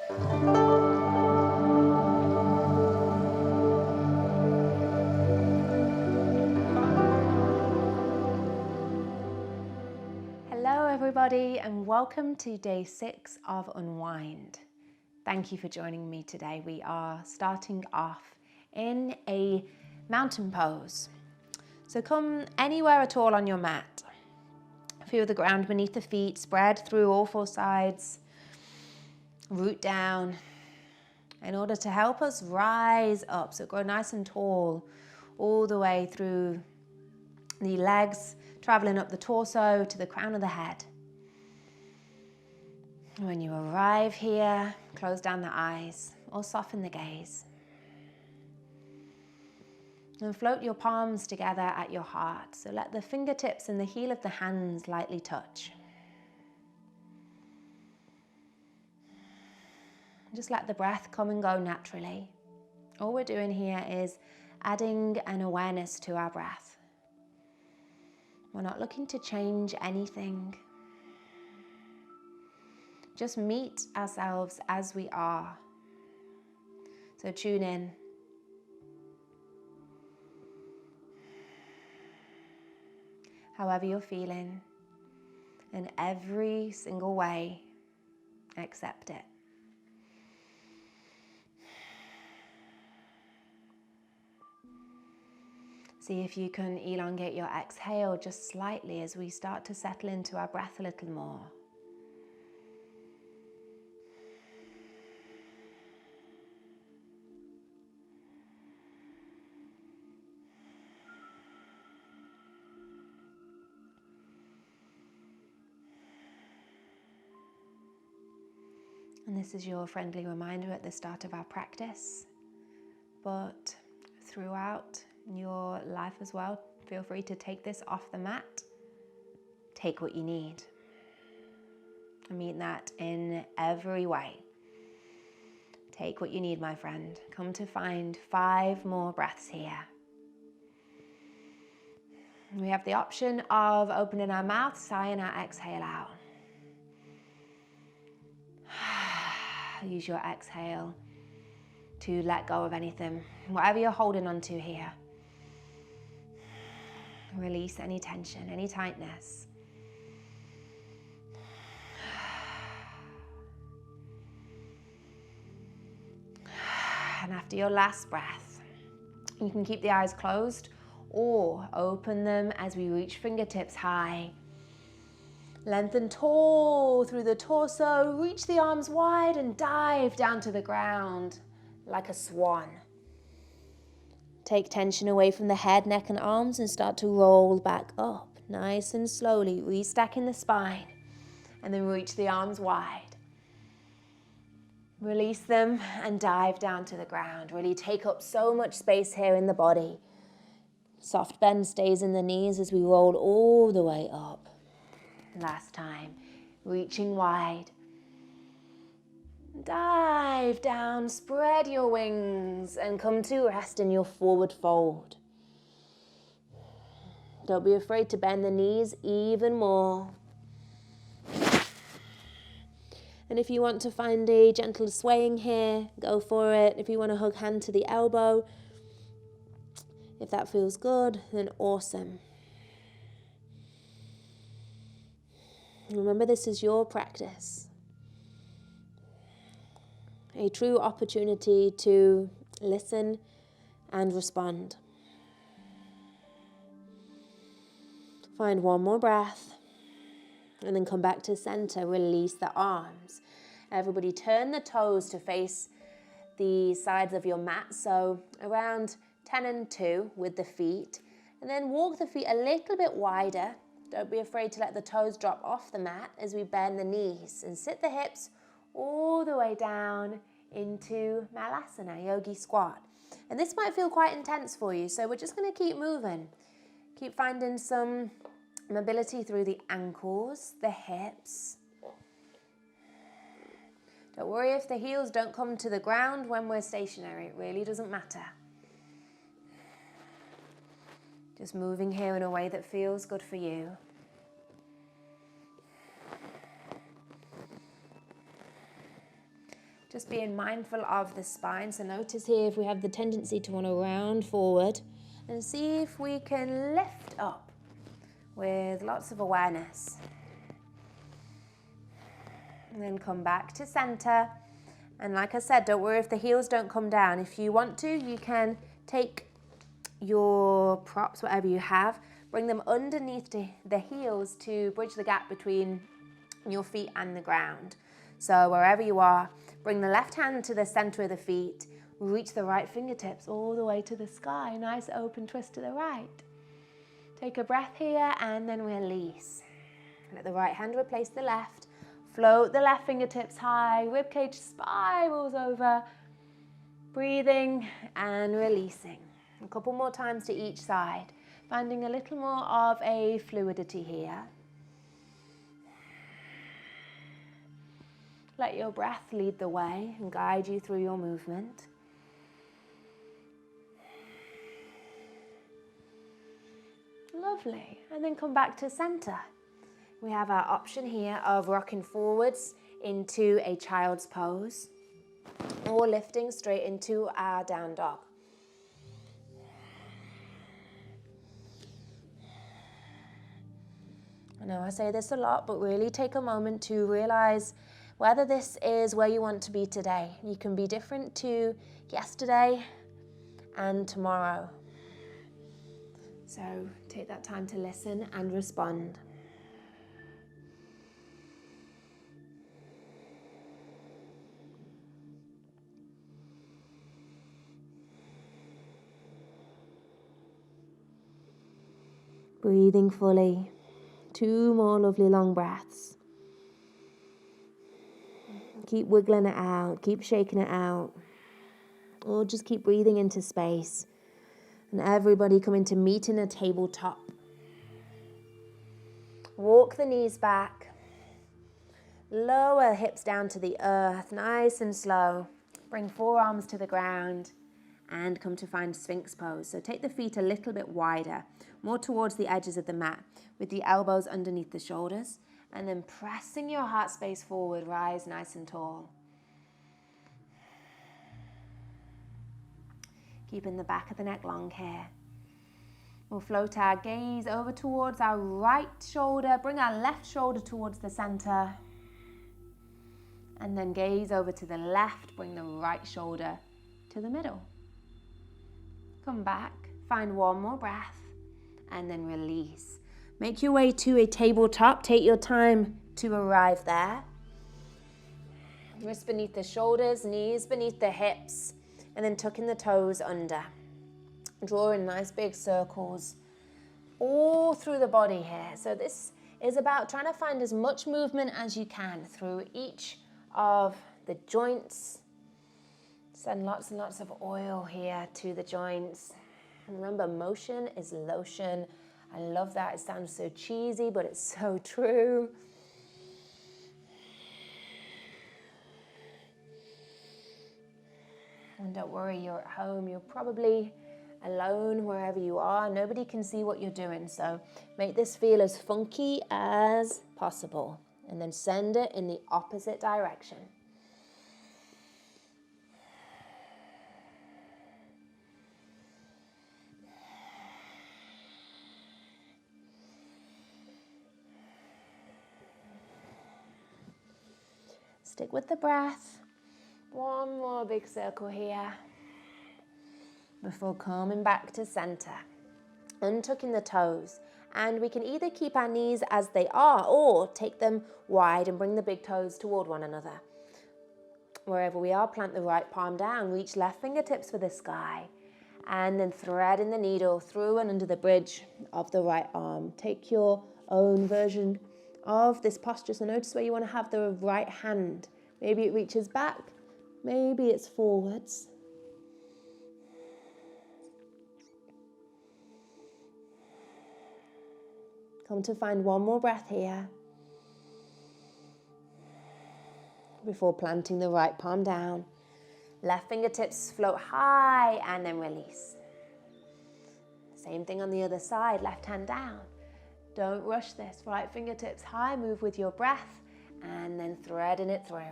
Hello everybody and welcome to day 6 of Unwind. Thank you for joining me today. We are starting off in a mountain pose. So come anywhere at all on your mat. Feel the ground beneath the feet, spread through all 4 sides, root down in order to help us rise up. So grow nice and tall all the way through the legs, traveling up the torso to the crown of the head. When you arrive here, close down the eyes or soften the gaze. And float your palms together at your heart. So let the fingertips and the heel of the hands lightly touch. Just let the breath come and go naturally. All we're doing here is adding an awareness to our breath. We're not looking to change anything. Just meet ourselves as we are. So tune in. However you're feeling, in every single way, accept it. See if you can elongate your exhale just slightly as we start to settle into our breath a little more. And this is your friendly reminder at the start of our practice, but throughout your life as well, feel free to take this off the mat. Take what you need. I mean that in every way. Take what you need, my friend. Come to find 5 more breaths here. We have the option of opening our mouth, sighing our exhale out. Use your exhale to let go of anything, whatever you're holding on to here. Release any tension, any tightness. And after your last breath, you can keep the eyes closed or open them as we reach fingertips high. Lengthen tall through the torso, reach the arms wide and dive down to the ground like a swan. Take tension away from the head, neck and arms and start to roll back up, nice and slowly, restacking the spine and then reach the arms wide. Release them and dive down to the ground. Really take up so much space here in the body. Soft bend stays in the knees as we roll all the way up. Last time, reaching wide. Dive down, spread your wings and come to rest in your forward fold. Don't be afraid to bend the knees even more. And if you want to find a gentle swaying here, go for it. If you want to hug hand to the elbow, if that feels good, then awesome. Remember, this is your practice. A true opportunity to listen and respond. Find one more breath and then come back to center. Release the arms. Everybody turn the toes to face the sides of your mat. So around 10 and 2 with the feet. And then walk the feet a little bit wider. Don't be afraid to let the toes drop off the mat as we bend the knees and sit the hips all the way down into Malasana, yogi squat. And this might feel quite intense for you, so we're just going to keep moving. Keep finding some mobility through the ankles, the hips. Don't worry if the heels don't come to the ground when we're stationary. It really doesn't matter. Just moving here in a way that feels good for you. Just being mindful of the spine. So notice here if we have the tendency to want to round forward, and see if we can lift up with lots of awareness. And then come back to center. And like I said, don't worry if the heels don't come down. If you want to, you can take your props, whatever you have, bring them underneath the heels to bridge the gap between your feet and the ground. So wherever you are, bring the left hand to the center of the feet, reach the right fingertips all the way to the sky. Nice open twist to the right. Take a breath here and then release. Let the right hand replace the left. Float the left fingertips high, ribcage spirals over. Breathing and releasing. A couple more times to each side. Finding a little more of a fluidity here. Let your breath lead the way and guide you through your movement. Lovely. And then come back to center. We have our option here of rocking forwards into a child's pose or lifting straight into our down dog. I know I say this a lot, but really take a moment to realize whether this is where you want to be today. You can be different to yesterday and tomorrow. So take that time to listen and respond. Breathing fully. 2 more lovely long breaths. Keep wiggling it out, keep shaking it out. Or just keep breathing into space. And everybody coming to meet in a tabletop. Walk the knees back. Lower hips down to the earth, nice and slow. Bring forearms to the ground and come to find Sphinx Pose. So take the feet a little bit wider, more towards the edges of the mat, with the elbows underneath the shoulders. And then pressing your heart space forward, rise nice and tall. Keeping the back of the neck long here. We'll float our gaze over towards our right shoulder. Bring our left shoulder towards the center. And then gaze over to the left. Bring the right shoulder to the middle. Come back. Find one more breath. And then release. Make your way to a tabletop. Take your time to arrive there. Wrists beneath the shoulders, knees beneath the hips, and then tucking the toes under. Drawing nice big circles all through the body here. So this is about trying to find as much movement as you can through each of the joints. Send lots and lots of oil here to the joints. And remember, motion is lotion. I love that. It sounds so cheesy, but it's so true. And don't worry, you're at home. You're probably alone wherever you are. Nobody can see what you're doing. So make this feel as funky as possible. And then send it in the opposite direction. Stick with the breath. One more big circle here before coming back to center. Untucking the toes. And we can either keep our knees as they are or take them wide and bring the big toes toward one another. Wherever we are, plant the right palm down. Reach left fingertips for the sky. And then threading the needle through and under the bridge of the right arm. Take your own version of this posture. So notice where you want to have the right hand. Maybe it reaches back. Maybe it's forwards. Come to find one more breath here before planting the right palm down. Left fingertips float high and then release. Same thing on the other side, left hand down. Don't rush this. Right fingertips high, move with your breath and then threading it through.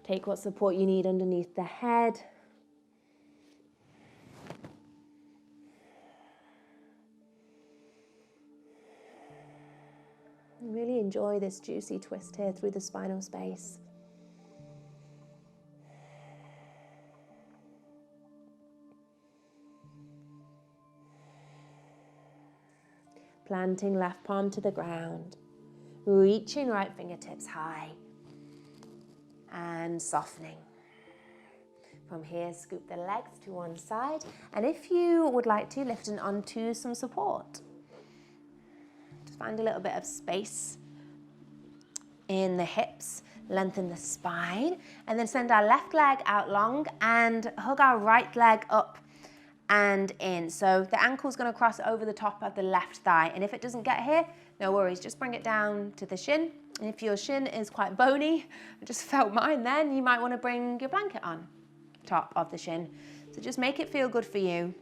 Take what support you need underneath the head. Really enjoy this juicy twist here through the spinal space. Planting left palm to the ground, reaching right fingertips high and softening. From here, scoop the legs to one side, and if you would like to, lifting onto some support. Just find a little bit of space in the hips, lengthen the spine, and then send our left leg out long and hug our right leg up and in. So the ankle's going to cross over the top of the left thigh, and if it doesn't get here, no worries, just bring it down to the shin. And if your shin is quite bony, I just felt mine then, you might want to bring your blanket on top of the shin. So just make it feel good for you.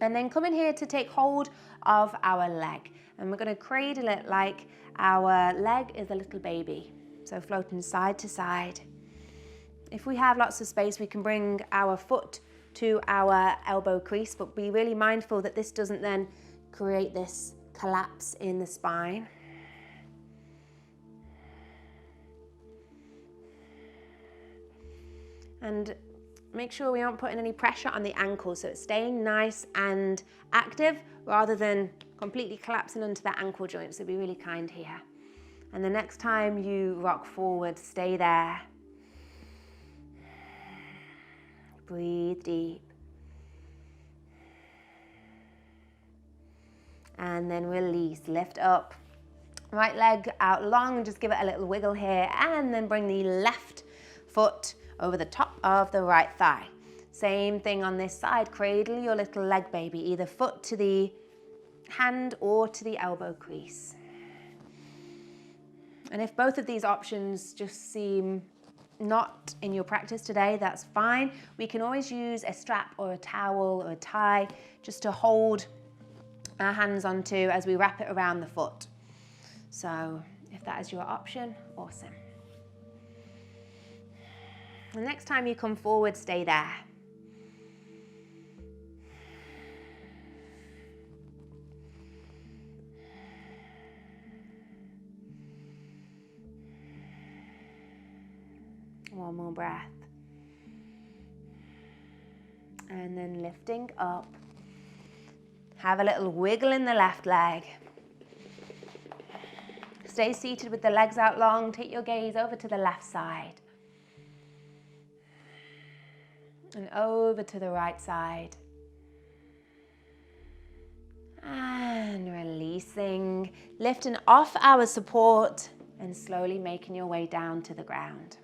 And then come in here to take hold of our leg, and we're going to cradle it like our leg is a little baby, so floating side to side. If we have lots of space, we can bring our foot to our elbow crease, but be really mindful that this doesn't then create this collapse in the spine. And make sure we aren't putting any pressure on the ankle, so it's staying nice and active rather than completely collapsing onto that ankle joint, so be really kind here. And the next time you rock forward, stay there. Breathe deep. And then release, lift up. Right leg out long, just give it a little wiggle here, and then bring the left foot over the top of the right thigh. Same thing on this side, cradle your little leg baby, either foot to the hand or to the elbow crease. And if both of these options just seem not in your practice today, that's fine. We can always use a strap or a towel or a tie just to hold our hands onto as we wrap it around the foot. So if that is your option, awesome. The next time you come forward, stay there. One more breath. And then lifting up. Have a little wiggle in the left leg. Stay seated with the legs out long. Take your gaze over to the left side. And over to the right side. And releasing, lifting off our support and slowly making your way down to the ground.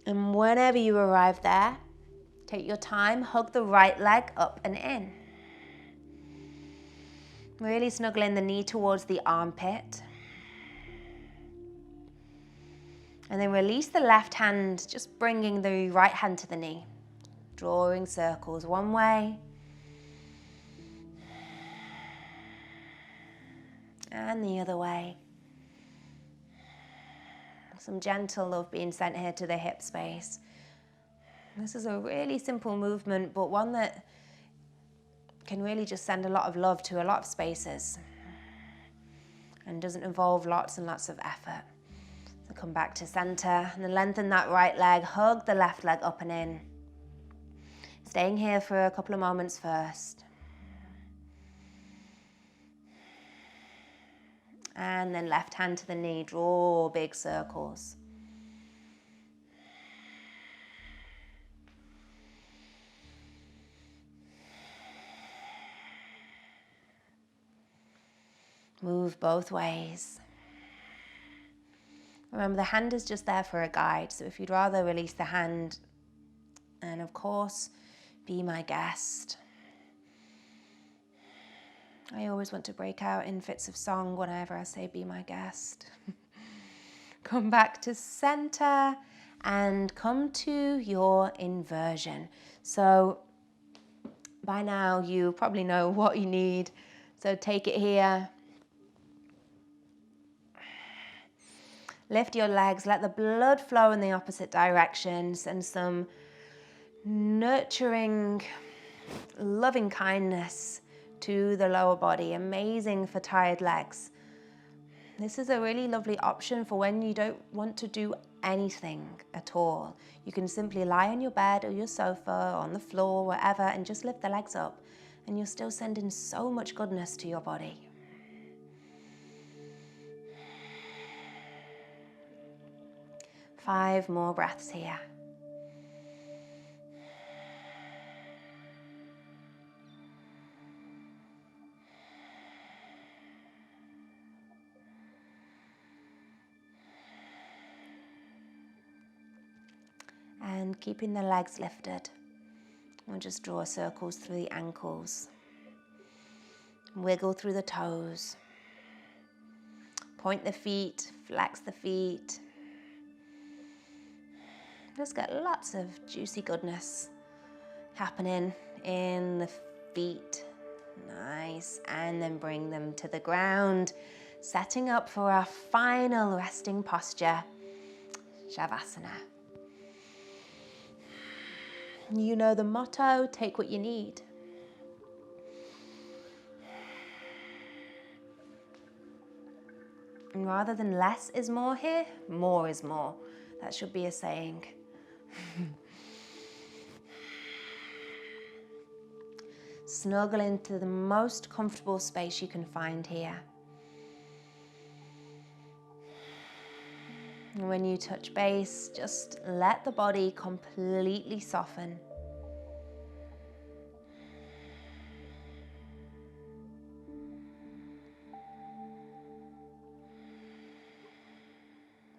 And whenever you arrive there, take your time, hug the right leg up and in. Really snuggling the knee towards the armpit. And then release the left hand, just bringing the right hand to the knee. Drawing circles one way. And the other way. Some gentle love being sent here to the hip space. This is a really simple movement, but one that can really just send a lot of love to a lot of spaces and doesn't involve lots and lots of effort. So come back to center and then lengthen that right leg, hug the left leg up and in. Staying here for a couple of moments first. And then left hand to the knee, draw big circles. Move both ways. Remember, the hand is just there for a guide, so if you'd rather release the hand, and of course, be my guest. I always want to break out in fits of song whenever I say be my guest. Come back to center and come to your inversion. So by now you probably know what you need. So take it here. Lift your legs, let the blood flow in the opposite direction. Send some nurturing, loving kindness to the lower body. Amazing for tired legs. This is a really lovely option for when you don't want to do anything at all. You can simply lie on your bed or your sofa, or on the floor, wherever, and just lift the legs up. And you're still sending so much goodness to your body. Five more breaths here. And keeping the legs lifted, we'll just draw circles through the ankles. Wiggle through the toes. Point the feet, flex the feet. Just get lots of juicy goodness happening in the feet. Nice. And then bring them to the ground, setting up for our final resting posture, Savasana. You know the motto, take what you need. And rather than less is more here, more is more. That should be a saying. Snuggle into the most comfortable space you can find here. And when you touch base, just let the body completely soften.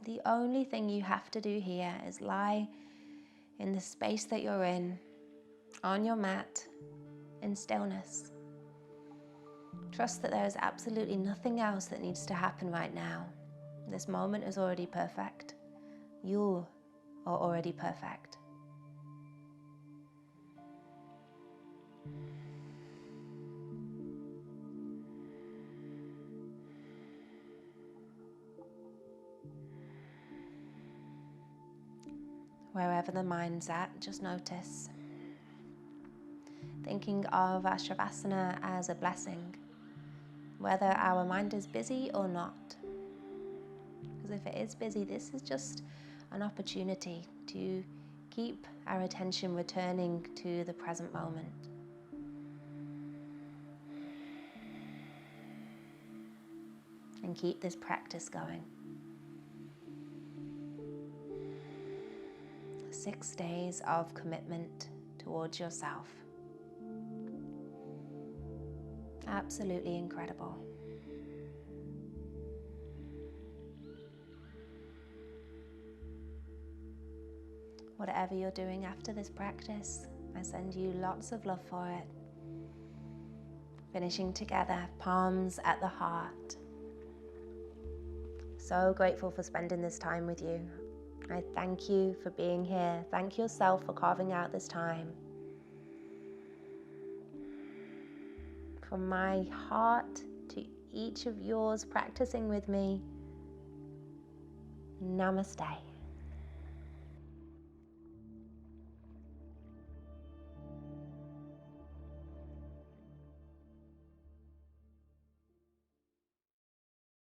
The only thing you have to do here is lie in the space that you're in, on your mat, in stillness. Trust that there is absolutely nothing else that needs to happen right now. This moment is already perfect. You are already perfect. Wherever the mind's at, just notice. Thinking of our Savasana as a blessing, whether our mind is busy or not. Because if it is busy, this is just an opportunity to keep our attention returning to the present moment. And keep this practice going. 6 days of commitment towards yourself. Absolutely incredible. Whatever you're doing after this practice, I send you lots of love for it. Finishing together, palms at the heart. So grateful for spending this time with you. I thank you for being here. Thank yourself for carving out this time. From my heart to each of yours practicing with me, namaste.